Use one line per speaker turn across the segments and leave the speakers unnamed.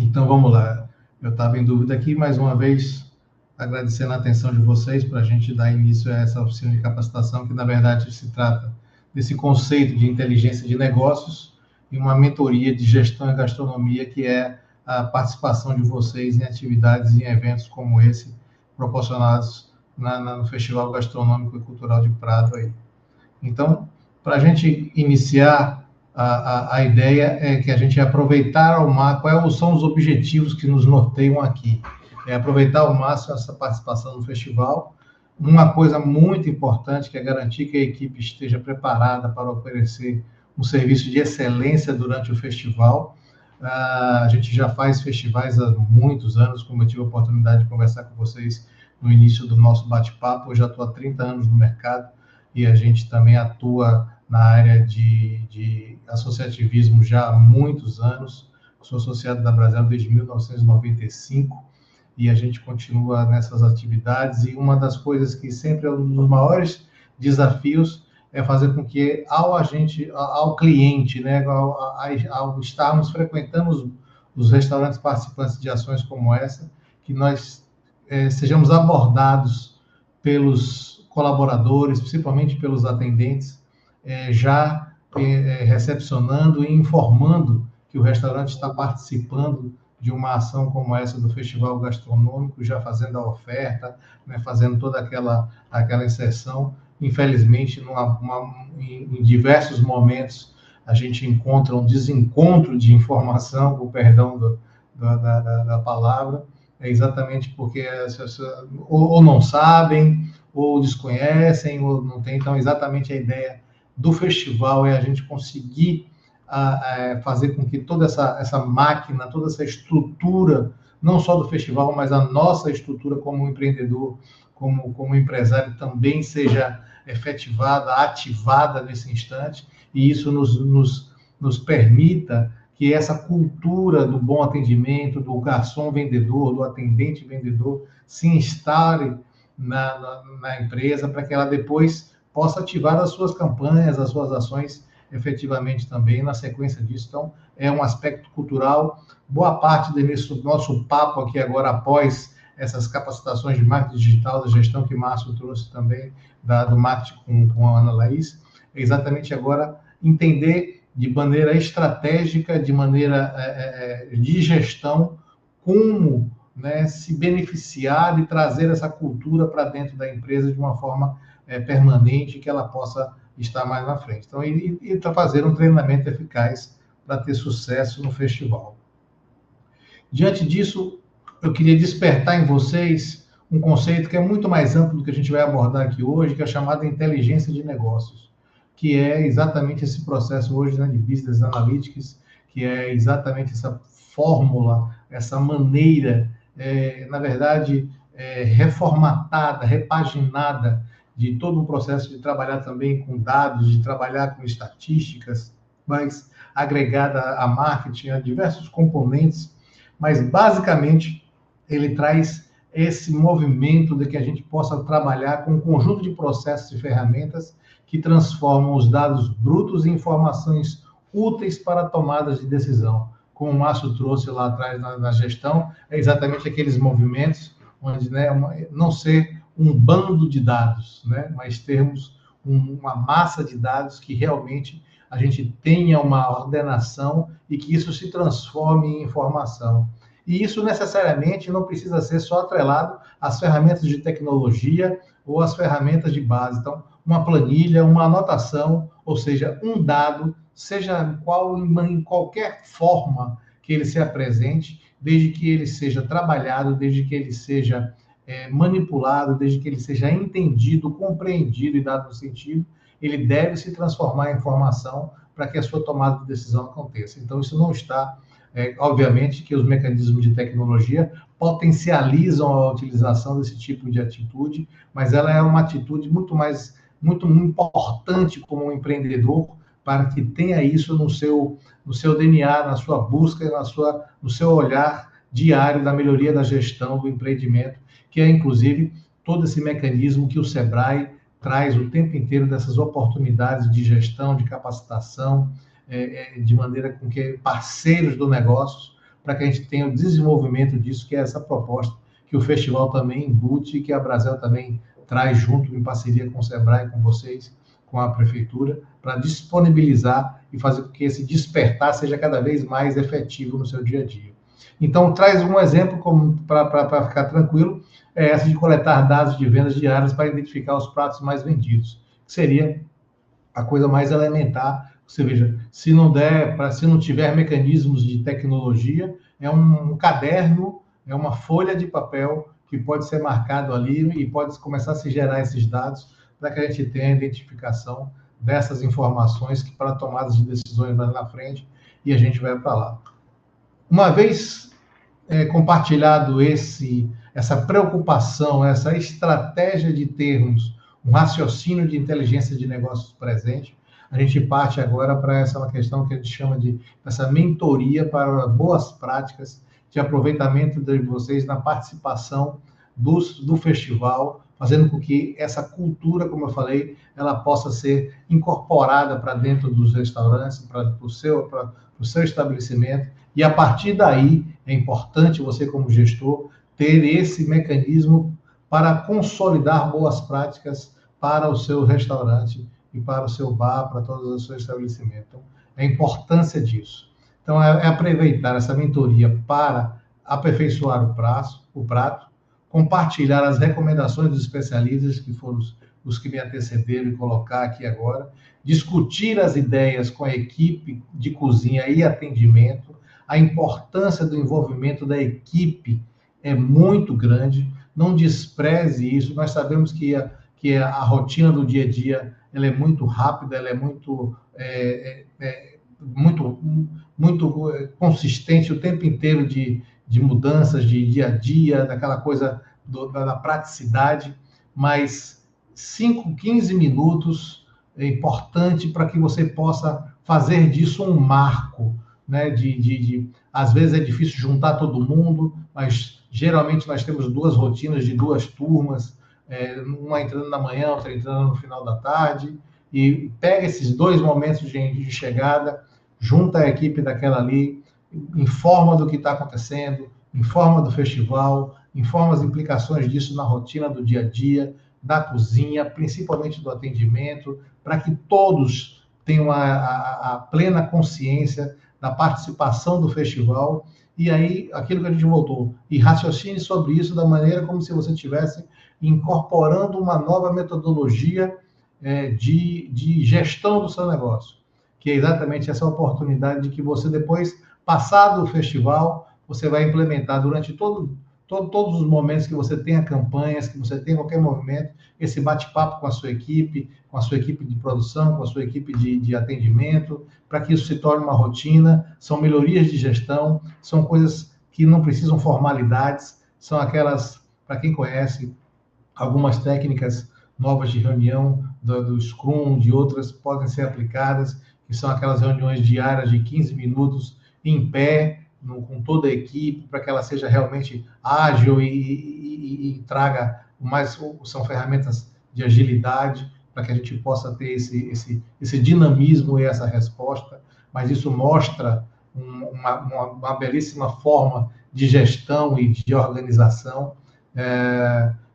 Então, vamos lá. Eu estava em dúvida aqui, mais uma vez, agradecendo a atenção de vocês para a gente dar início a essa oficina de capacitação, que, na verdade, se trata desse conceito de inteligência de negócios e uma mentoria de gestão e gastronomia, que é a participação de vocês em atividades e em eventos como esse, proporcionados no Festival Gastronômico e Cultural de Prado aí. Então, para a gente iniciar, a ideia é que a gente aproveitar ao máximo, quais são os objetivos que nos norteiam aqui. É aproveitar ao máximo essa participação no festival. Uma coisa muito importante que é garantir que a equipe esteja preparada para oferecer um serviço de excelência durante o festival. A gente já faz festivais há muitos anos, como eu tive a oportunidade de conversar com vocês no início do nosso bate-papo. Eu já estou há 30 anos no mercado e a gente também atua na área de associativismo já há muitos anos. Sou associado da Brasel desde 1995 e a gente continua nessas atividades. E uma das coisas que sempre é um dos maiores desafios é fazer com que ao cliente, né, ao estarmos frequentando os restaurantes participantes de ações como essa, que nós sejamos abordados pelos colaboradores, principalmente pelos atendentes, recepcionando e informando que o restaurante está participando de uma ação como essa do Festival Gastronômico, já fazendo a oferta, né, fazendo toda aquela inserção. Infelizmente, em diversos momentos, a gente encontra um desencontro de informação, com o perdão da palavra, exatamente porque ou não sabem, ou desconhecem, ou não tem. Então, exatamente a ideia do festival é a gente conseguir fazer com que toda essa máquina, toda essa estrutura, não só do festival, mas a nossa estrutura como empreendedor, como empresário, também seja efetivada, ativada nesse instante, e isso nos permita que essa cultura do bom atendimento, do garçom vendedor, do atendente vendedor, se instale na empresa, para que ela depois possa ativar as suas campanhas, as suas ações, efetivamente também na sequência disso. Então, é um aspecto cultural. Boa parte do nosso papo aqui agora, após essas capacitações de marketing digital, da gestão que Márcio trouxe também, do marketing com a Ana Laís, é exatamente agora entender de maneira estratégica, de maneira de gestão, como, né, se beneficiar e trazer essa cultura para dentro da empresa de uma forma permanente, que ela possa estar mais na frente. Então, e fazer um treinamento eficaz para ter sucesso no festival. Diante disso, eu queria despertar em vocês um conceito que é muito mais amplo do que a gente vai abordar aqui hoje, que é a chamada inteligência de negócios, que é exatamente esse processo hoje, né, de Business Analytics, que é exatamente essa fórmula, essa maneira, na verdade, reformatada, repaginada, de todo um processo de trabalhar também com dados, de trabalhar com estatísticas, mas agregada a marketing, a diversos componentes, mas basicamente ele traz esse movimento de que a gente possa trabalhar com um conjunto de processos e ferramentas que transformam os dados brutos em informações úteis para tomadas de decisão. Como o Márcio trouxe lá atrás na gestão, é exatamente aqueles movimentos onde, né, não ser um bando de dados, né, mas termos uma massa de dados que realmente a gente tenha uma ordenação e que isso se transforme em informação. E isso necessariamente não precisa ser só atrelado às ferramentas de tecnologia ou às ferramentas de base. Então, uma planilha, uma anotação, ou seja, um dado, seja em qualquer forma que ele se apresente, desde que ele seja trabalhado, desde que ele seja manipulado, desde que ele seja entendido, compreendido e dado no sentido, ele deve se transformar em informação para que a sua tomada de decisão aconteça. Então, isso não está... obviamente que os mecanismos de tecnologia potencializam a utilização desse tipo de atitude, mas ela é uma atitude muito importante como um empreendedor, para que tenha isso no seu DNA, na sua busca, no seu olhar diário da melhoria da gestão do empreendimento, que é, inclusive, todo esse mecanismo que o Sebrae traz o tempo inteiro, dessas oportunidades de gestão, de capacitação, de maneira com que parceiros do negócio para que a gente tenha o desenvolvimento disso, que é essa proposta que o festival também embute e que a Brasel também traz junto, em parceria com o Sebrae, com vocês, com a Prefeitura, para disponibilizar e fazer com que esse despertar seja cada vez mais efetivo no seu dia a dia. Então, traz um exemplo para ficar tranquilo, é essa de coletar dados de vendas diárias para identificar os pratos mais vendidos, que seria a coisa mais elementar. Você veja, se não tiver mecanismos de tecnologia, é um caderno, é uma folha de papel que pode ser marcado ali e pode começar a se gerar esses dados para que a gente tenha a identificação dessas informações que para tomadas de decisões mais na frente e a gente vai para lá. Uma vez compartilhado essa preocupação, essa estratégia de termos um raciocínio de inteligência de negócios presente, a gente parte agora para essa questão que a gente chama de essa mentoria para boas práticas de aproveitamento de vocês na participação do festival, fazendo com que essa cultura, como eu falei, ela possa ser incorporada para dentro dos restaurantes, para o seu estabelecimento, e a partir daí é importante você, como gestor, ter esse mecanismo para consolidar boas práticas para o seu restaurante e para o seu bar, para todos os seus estabelecimentos. Então, a importância disso. Então, é aproveitar essa mentoria para aperfeiçoar o prato, compartilhar as recomendações dos especialistas, que foram os que me antecederam e colocar aqui agora, discutir as ideias com a equipe de cozinha e atendimento, a importância do envolvimento da equipe é muito grande, não despreze isso, nós sabemos que a rotina do dia a dia ela é muito rápida, ela é muito consistente o tempo inteiro de mudanças de dia a dia, daquela coisa da praticidade, mas 5, 15 minutos é importante para que você possa fazer disso um marco, né? Às vezes é difícil juntar todo mundo, mas geralmente nós temos 2 rotinas de 2 turmas, uma entrando na manhã, outra entrando no final da tarde, e pega esses 2 momentos de chegada, junta a equipe daquela ali, informa do que está acontecendo, informa do festival, informa as implicações disso na rotina do dia a dia, da cozinha, principalmente do atendimento, para que todos tenham a plena consciência da participação do festival. E aí, aquilo que a gente voltou, e raciocine sobre isso da maneira como se você estivesse incorporando uma nova metodologia de gestão do seu negócio, que é exatamente essa oportunidade de que você depois, passado o festival, você vai implementar durante todos os momentos que você tenha campanhas, que você tenha qualquer movimento, esse bate-papo com a sua equipe de produção, com a sua equipe de atendimento, para que isso se torne uma rotina. São melhorias de gestão, são coisas que não precisam formalidades, são aquelas, para quem conhece, algumas técnicas novas de reunião do Scrum, de outras podem ser aplicadas, que são aquelas reuniões diárias de 15 minutos em pé, com toda a equipe, para que ela seja realmente ágil e traga são ferramentas de agilidade, para que a gente possa ter esse dinamismo e essa resposta, mas isso mostra uma belíssima forma de gestão e de organização.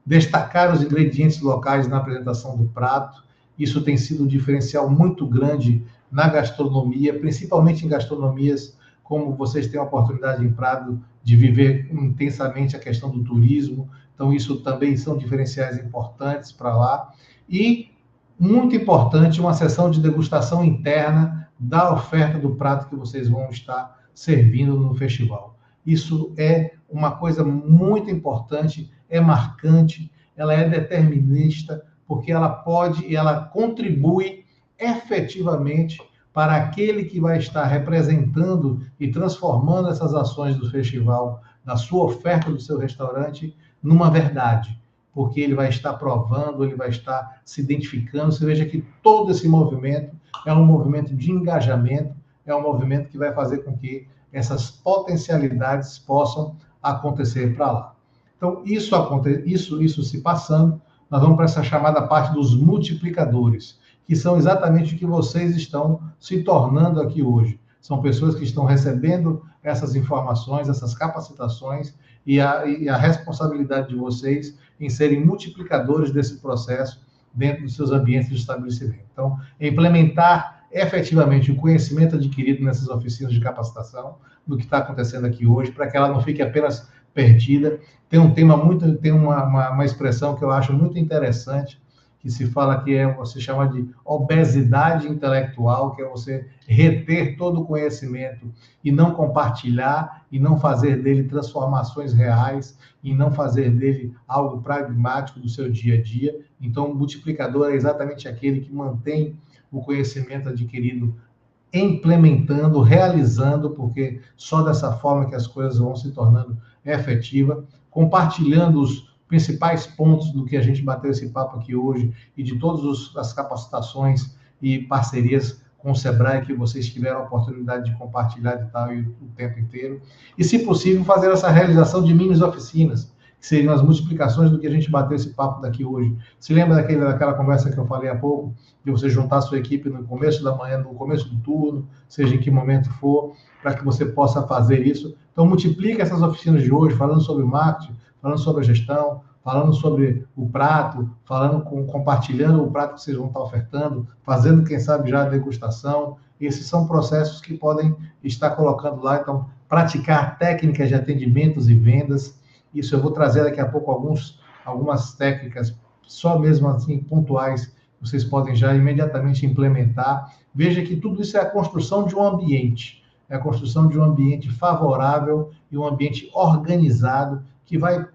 Destacar os ingredientes locais na apresentação do prato, isso tem sido um diferencial muito grande na gastronomia, principalmente em gastronomias como vocês têm a oportunidade em Prado de viver intensamente a questão do turismo, então isso também são diferenciais importantes para lá. E, muito importante, uma sessão de degustação interna da oferta do prato que vocês vão estar servindo no festival. Isso é uma coisa muito importante, é marcante, ela é determinista, porque ela contribui efetivamente para aquele que vai estar representando e transformando essas ações do festival, da sua oferta do seu restaurante, numa verdade, porque ele vai estar provando, ele vai estar se identificando. Você veja que todo esse movimento é um movimento de engajamento, é um movimento que vai fazer com que essas potencialidades possam acontecer para lá. Então, isso se passando, nós vamos para essa chamada parte dos multiplicadores, que são exatamente o que vocês estão se tornando aqui hoje. São pessoas que estão recebendo essas informações, essas capacitações, e a responsabilidade de vocês em serem multiplicadores desse processo dentro dos seus ambientes de estabelecimento. Então, implementar efetivamente o conhecimento adquirido nessas oficinas de capacitação, no que está acontecendo aqui hoje, para que ela não fique apenas perdida. Tem um tema muito, tem uma expressão que eu acho muito interessante, que se fala que você chama de obesidade intelectual, que é você reter todo o conhecimento e não compartilhar, e não fazer dele transformações reais, e não fazer dele algo pragmático do seu dia a dia. Então, o multiplicador é exatamente aquele que mantém o conhecimento adquirido implementando, realizando, porque só dessa forma que as coisas vão se tornando efetivas, compartilhando os principais pontos do que a gente bateu esse papo aqui hoje e de todas as capacitações e parcerias com o Sebrae que vocês tiveram a oportunidade de compartilhar de tal e o tempo inteiro. E, se possível, fazer essa realização de mini oficinas, que seriam as multiplicações do que a gente bateu esse papo daqui hoje. Se lembra daquela conversa que eu falei há pouco, de você juntar a sua equipe no começo da manhã, no começo do turno, seja em que momento for, para que você possa fazer isso. Então, multiplica essas oficinas de hoje, falando sobre marketing, falando sobre a gestão, falando sobre o prato, compartilhando o prato que vocês vão estar ofertando, fazendo, quem sabe, já a degustação. Esses são processos que podem estar colocando lá. Então, praticar técnicas de atendimentos e vendas. Isso eu vou trazer daqui a pouco algumas técnicas, só mesmo assim, pontuais, vocês podem já imediatamente implementar. Veja que tudo isso é a construção de um ambiente, é a construção de um ambiente favorável e um ambiente organizado que vai,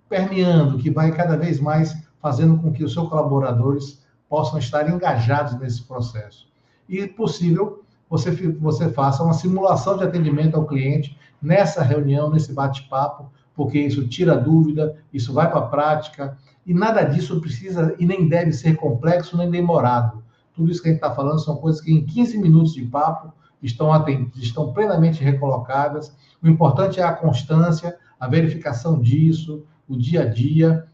permeando, que vai cada vez mais fazendo com que os seus colaboradores possam estar engajados nesse processo. E, possível, você faça uma simulação de atendimento ao cliente nessa reunião, nesse bate-papo, porque isso tira dúvida, isso vai para a prática, e nada disso precisa e nem deve ser complexo nem demorado. Tudo isso que a gente está falando são coisas que em 15 minutos de papo estão plenamente recolocadas. O importante é a constância, a verificação disso, o dia a dia,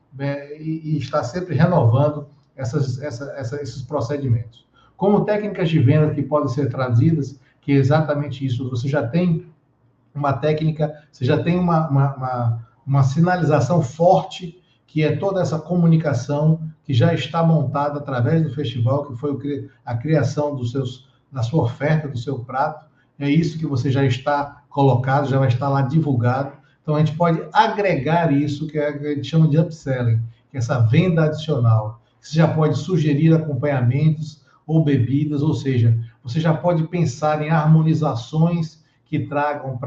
e estar sempre renovando esses procedimentos. Como técnicas de venda que podem ser trazidas, que é exatamente isso, você já tem uma técnica, você já tem uma sinalização forte, que é toda essa comunicação que já está montada através do festival, que foi a criação da sua oferta, do seu prato. É isso que você já está colocado, já vai estar lá divulgado. Então, a gente pode agregar isso, que a gente chama de upselling, que é essa venda adicional. Você já pode sugerir acompanhamentos ou bebidas, ou seja, você já pode pensar em harmonizações que tragam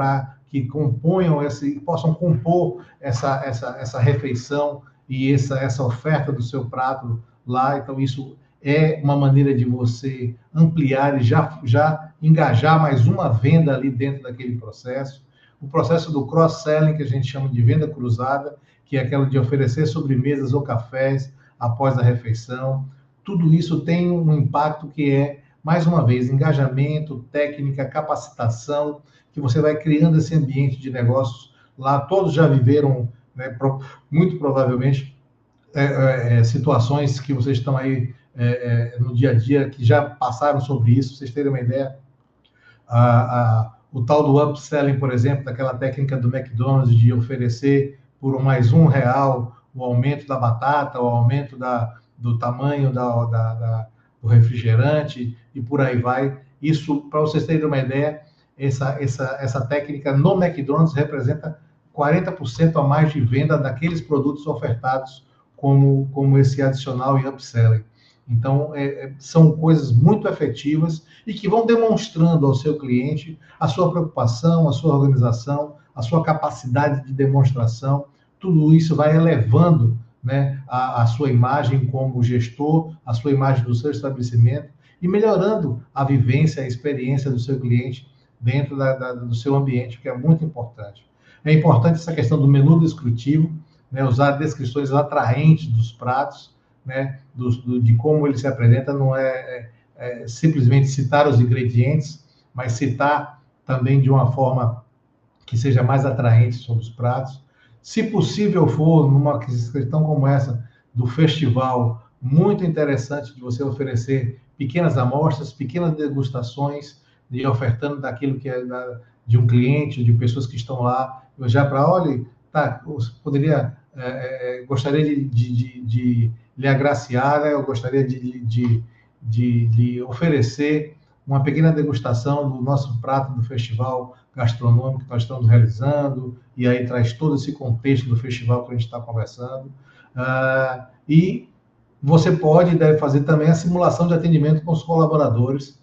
que componham possam compor essa refeição e essa oferta do seu prato lá. Então, isso é uma maneira de você ampliar e já engajar mais uma venda ali dentro daquele processo. O processo do cross-selling, que a gente chama de venda cruzada, que é aquela de oferecer sobremesas ou cafés após a refeição. Tudo isso tem um impacto que é, mais uma vez, engajamento, técnica, capacitação, que você vai criando esse ambiente de negócios lá. Todos já viveram, muito provavelmente, situações que vocês estão aí no dia a dia, que já passaram sobre isso. Pra vocês terem uma ideia, o tal do upselling, por exemplo, daquela técnica do McDonald's de oferecer por mais R$1 o aumento da batata, o aumento do tamanho do refrigerante, e por aí vai. Isso, para vocês terem uma ideia, essa técnica no McDonald's representa 40% a mais de venda daqueles produtos ofertados como esse adicional e upselling. Então, são coisas muito efetivas e que vão demonstrando ao seu cliente a sua preocupação, a sua organização, a sua capacidade de demonstração. Tudo isso vai elevando, a sua imagem como gestor, a sua imagem do seu estabelecimento, e melhorando a vivência, a experiência do seu cliente dentro do seu ambiente, que é muito importante. É importante essa questão do menu descritivo, usar descrições atraentes dos pratos, de como ele se apresenta. Não é simplesmente citar os ingredientes, mas citar também de uma forma que seja mais atraente sobre os pratos. Se possível for, numa questão como essa do festival, muito interessante de você oferecer pequenas amostras, pequenas degustações, e ofertando daquilo que é de um cliente, de pessoas que estão lá, eu já para, olha, tá, você poderia, gostaria de lhe agraciar, né? Eu gostaria de lhe oferecer uma pequena degustação do nosso prato do festival gastronômico que nós estamos realizando, e aí traz todo esse contexto do festival que a gente está conversando. E você pode e deve fazer também a simulação de atendimento com os colaboradores,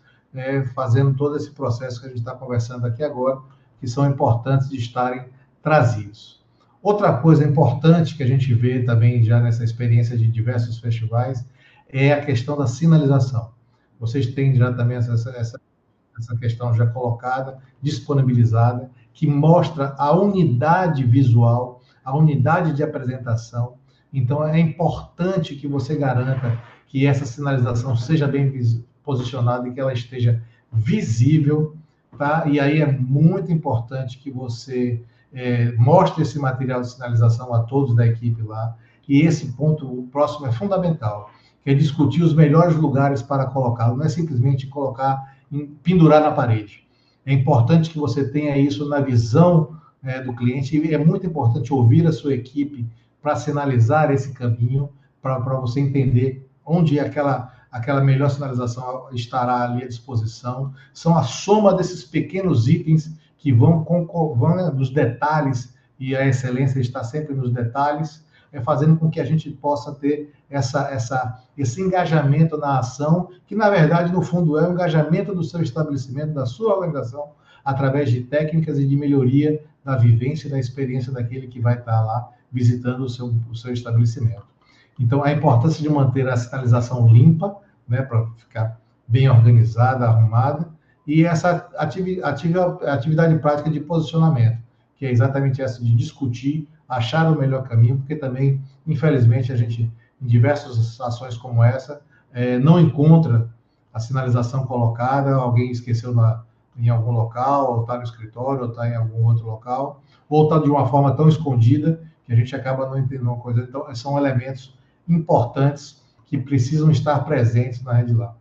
fazendo todo esse processo que a gente está conversando aqui agora, que são importantes de estarem trazidos. Outra coisa importante que a gente vê também já nessa experiência de diversos festivais é a questão da sinalização. Vocês têm já também essa questão já colocada, disponibilizada, que mostra a unidade visual, a unidade de apresentação. Então, é importante que você garanta que essa sinalização seja bem posicionada e que ela esteja visível, tá? E aí é muito importante que você mostre esse material de sinalização a todos da equipe lá. E esse ponto, o próximo, é fundamental, que é discutir os melhores lugares para colocá-lo. Não é simplesmente colocar, pendurar na parede. É importante que você tenha isso na visão do cliente, e é muito importante ouvir a sua equipe para sinalizar esse caminho, para você entender onde aquela melhor sinalização estará ali à disposição. São a soma desses pequenos itens que vão nos detalhes, e a excelência está sempre nos detalhes, fazendo com que a gente possa ter esse engajamento na ação, que, na verdade, no fundo, é o engajamento do seu estabelecimento, da sua organização, através de técnicas e de melhoria da vivência e da experiência daquele que vai estar lá visitando o seu estabelecimento. Então, a importância de manter a sinalização limpa, né, para ficar bem organizada, arrumada, e essa atividade prática de posicionamento, que é exatamente essa de discutir, achar o melhor caminho, porque também, infelizmente, a gente, em diversas ações como essa, não encontra a sinalização colocada, alguém esqueceu em algum local, ou está no escritório, ou está em algum outro local, ou está de uma forma tão escondida que a gente acaba não entendendo uma coisa. Então, são elementos importantes que precisam estar presentes na rede lá.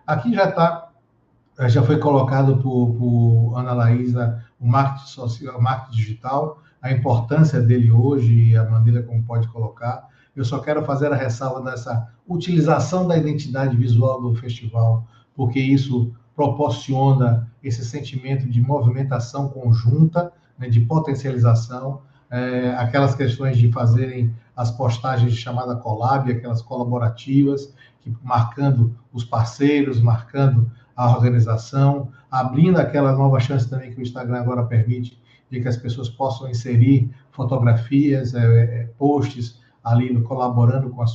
Aqui já foi colocado por Ana Laísa o marketing social, o marketing digital, a importância dele hoje e a maneira como pode colocar. Eu só quero fazer a ressalva dessa utilização da identidade visual do festival, porque isso proporciona esse sentimento de movimentação conjunta, né, de potencialização, aquelas questões de fazerem as postagens de chamada collab, aquelas colaborativas, marcando os parceiros, marcando a organização, abrindo aquela nova chance também que o Instagram agora permite, de que as pessoas possam inserir fotografias, posts ali colaborando com a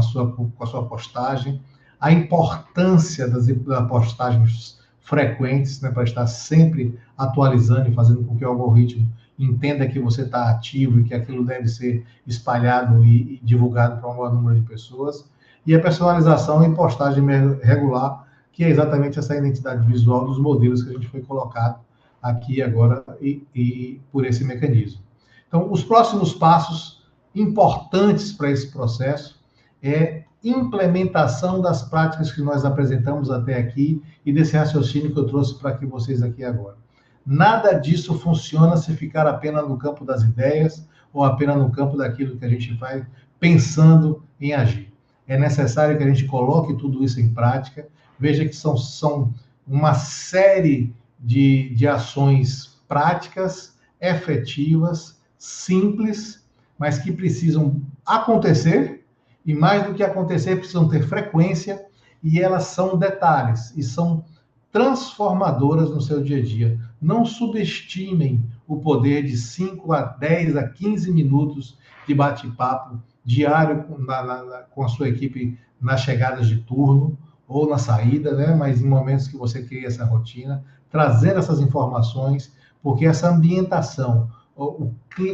sua postagem. A importância das postagens frequentes, né, para estar sempre atualizando e fazendo com que o algoritmo entenda que você está ativo e que aquilo deve ser espalhado e divulgado para um maior número de pessoas. E a personalização em postagem regular, que é exatamente essa identidade visual dos modelos que a gente foi colocado aqui agora e por esse mecanismo. Então, os próximos passos importantes para esse processo é implementação das práticas que nós apresentamos até aqui e desse raciocínio que eu trouxe para aqui vocês aqui agora. Nada disso funciona se ficar apenas no campo das ideias ou apenas no campo daquilo que a gente vai pensando em agir. É necessário que a gente coloque tudo isso em prática. Veja que são uma série de ações práticas, efetivas, simples, mas que precisam acontecer, e mais do que acontecer, precisam ter frequência, e elas são detalhes, e são transformadoras no seu dia a dia. Não subestimem o poder de 5 a 10 a 15 minutos de bate-papo diário com a sua equipe nas chegadas de turno ou na saída, né? Mas em momentos que você cria essa rotina, trazer essas informações, porque essa ambientação,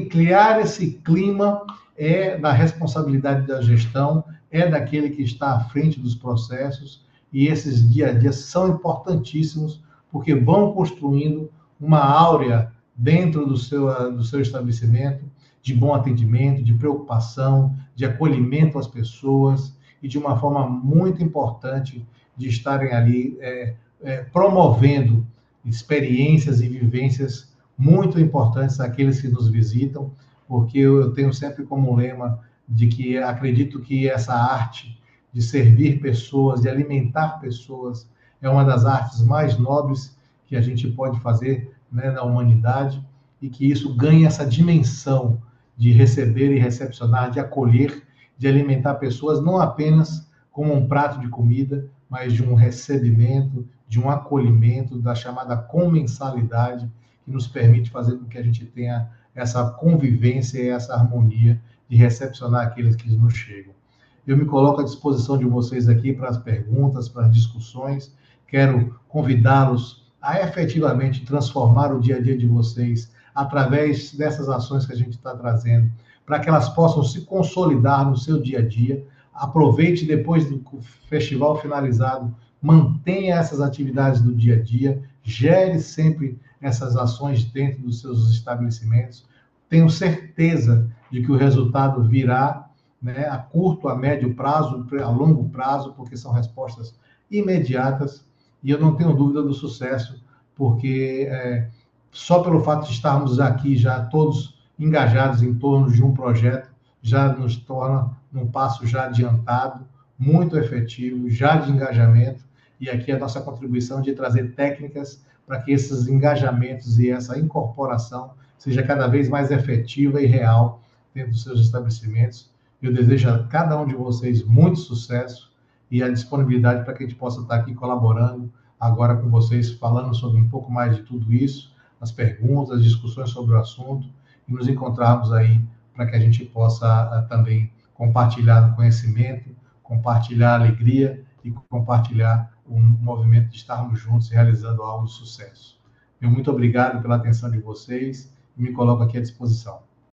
criar esse clima é da responsabilidade da gestão, é daquele que está à frente dos processos, e esses dia a dia são importantíssimos, porque vão construindo uma áurea dentro do seu estabelecimento, de bom atendimento, de preocupação, de acolhimento às pessoas, e de uma forma muito importante de estarem ali promovendo experiências e vivências muito importantes àqueles que nos visitam, porque eu tenho sempre como lema de que acredito que essa arte de servir pessoas, de alimentar pessoas, é uma das artes mais nobres que a gente pode fazer, né, na humanidade, e que isso ganha essa dimensão de receber e recepcionar, de acolher, de alimentar pessoas, não apenas como um prato de comida, mas de um recebimento, de um acolhimento, da chamada comensalidade, que nos permite fazer com que a gente tenha essa convivência e essa harmonia de recepcionar aqueles que nos chegam. Eu me coloco à disposição de vocês aqui para as perguntas, para as discussões. Quero convidá-los a efetivamente transformar o dia a dia de vocês através dessas ações que a gente está trazendo, para que elas possam se consolidar no seu dia a dia. Aproveite depois do festival finalizado, mantenha essas atividades do dia a dia, gere sempre essas ações dentro dos seus estabelecimentos. Tenho certeza de que o resultado virá, né, a curto, a médio prazo, a longo prazo, porque são respostas imediatas, e eu não tenho dúvida do sucesso, porque só pelo fato de estarmos aqui já todos engajados em torno de um projeto, já nos torna um passo já adiantado, muito efetivo, já de engajamento, e aqui a nossa contribuição de trazer técnicas para que esses engajamentos e essa incorporação seja cada vez mais efetiva e real dentro dos seus estabelecimentos. Eu desejo a cada um de vocês muito sucesso e a disponibilidade para que a gente possa estar aqui colaborando agora com vocês, falando sobre um pouco mais de tudo isso, as perguntas, as discussões sobre o assunto, e nos encontrarmos aí para que a gente possa também compartilhar conhecimento, compartilhar alegria e compartilhar um movimento de estarmos juntos realizando algo de sucesso. Muito obrigado pela atenção de vocês e me coloco aqui à disposição.